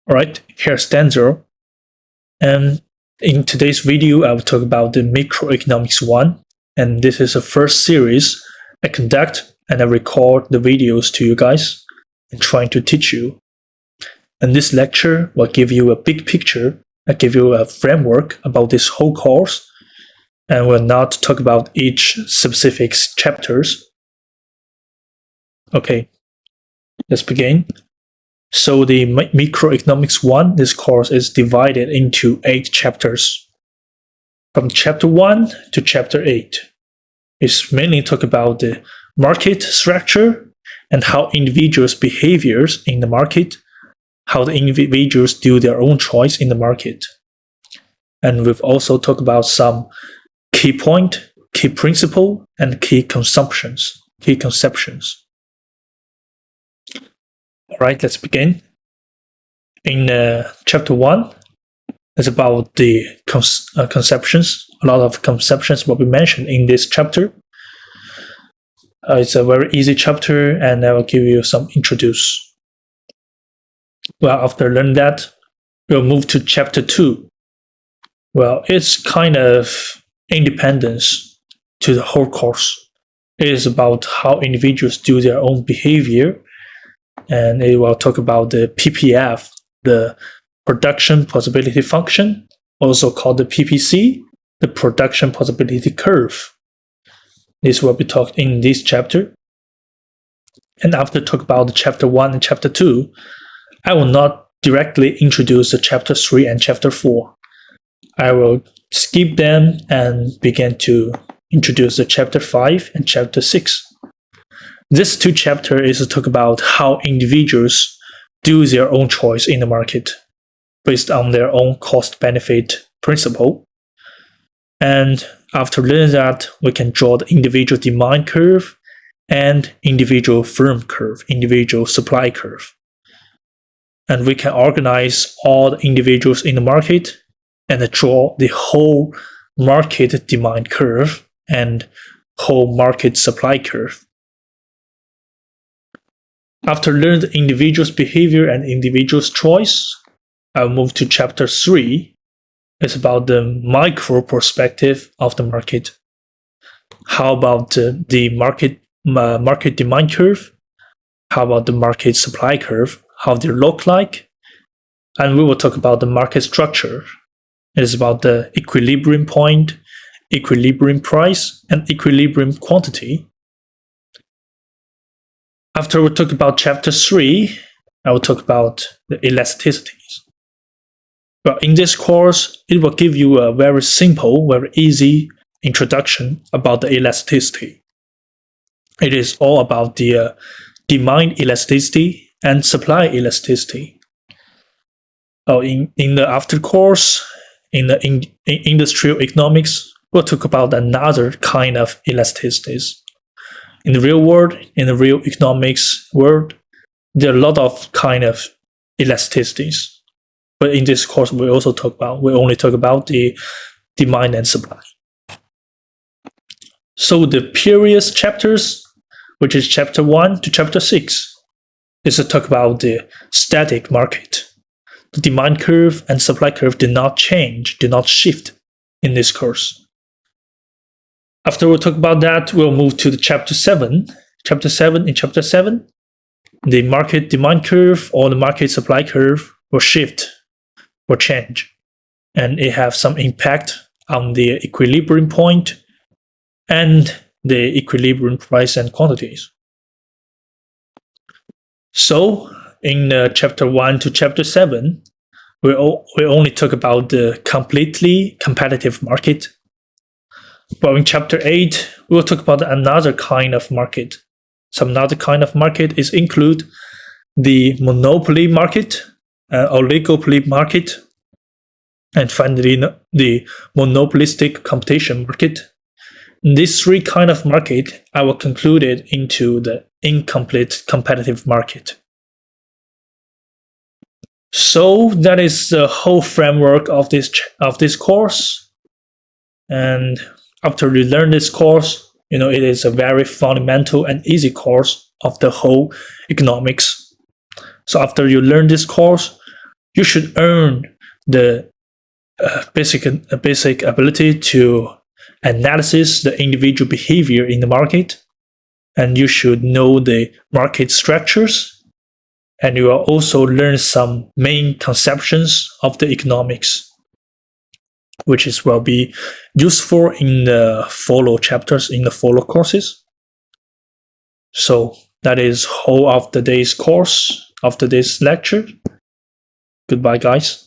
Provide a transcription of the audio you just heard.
Alright, here's Denzel. And in today's video, I will talk about the Microeconomics 1. And this is the first series I conduct and I record the videos to you guys and trying to teach you. And this lecture will give you a big picture. I give you a framework about this whole course and will not talk about each specific chapters. Okay, let's begin. So the Microeconomics 1, this course is divided into 8 chapters. From chapter 1 to chapter 8, it's mainly talk about the market structure and how individuals' behaviors in the market, how the individuals do their own choice in the market. And we've also talked about some key point, key principle, and key conceptions. All right, let's begin. In chapter 1, it's about the conceptions. A lot of conceptions will be mentioned in this chapter. It's a very easy chapter, and I will give you some introduce. Well, after learning that, we'll move to chapter 2. Well, it's kind of independence to the whole course. It is about how individuals do their own behavior, and it will talk about the PPF, the production possibility function, also called the PPC, the production possibility curve. This will be taught in this chapter. And after talk about the chapter 1 and chapter 2, I will not directly introduce the chapter 3 and chapter 4. I will skip them and begin to introduce the chapter 5 and chapter 6. This 2 chapters is to talk about how individuals do their own choice in the market based on their own cost-benefit principle. And after learning that, we can draw the individual demand curve and individual firm curve, individual supply curve. And we can organize all the individuals in the market and draw the whole market demand curve and whole market supply curve. After learning the individual's behavior and individual's choice, I'll move to chapter 3. It's about the micro perspective of the market. How about the market demand curve? How about the market supply curve? How they look like? And we will talk about the market structure. It is about the equilibrium point, equilibrium price, and equilibrium quantity. After we talk about chapter 3, I will talk about the elasticities. Well, in this course, it will give you a very simple, very easy introduction about the elasticity. It is all about the demand elasticity and supply elasticity. In the after course, in the industrial economics, we'll talk about another kind of elasticities. In the real world, in the real economics world, there are a lot of kind of elasticities. But in this course, we only talk about the demand and supply. So the previous chapters, which is chapter 1 to chapter 6, is to talk about the static market. The demand curve and supply curve did not change, did not shift in this course. After we talk about that, we'll move to the chapter 7. In chapter 7, the market demand curve or the market supply curve will shift, will change. And it has some impact on the equilibrium point and the equilibrium price and quantities. So, in chapter 1 to chapter 7, we only talk about the completely competitive market. But in chapter 8, we'll talk about another kind of market. Some another kind of market is include the monopoly market, oligopoly market, and finally the monopolistic competition market. These 3 kind of market, I will conclude it into the incomplete competitive market. So that is the whole framework of this course. And after you learn this course, it is a very fundamental and easy course of the whole economics. So after you learn this course, you should earn the basic ability to analyze the individual behavior in the market, and you should know the market structures, and you will also learn some main conceptions of the economics, which will be useful in the follow chapters, in the follow courses. So that is whole of today's course, of today's lecture. Goodbye, guys.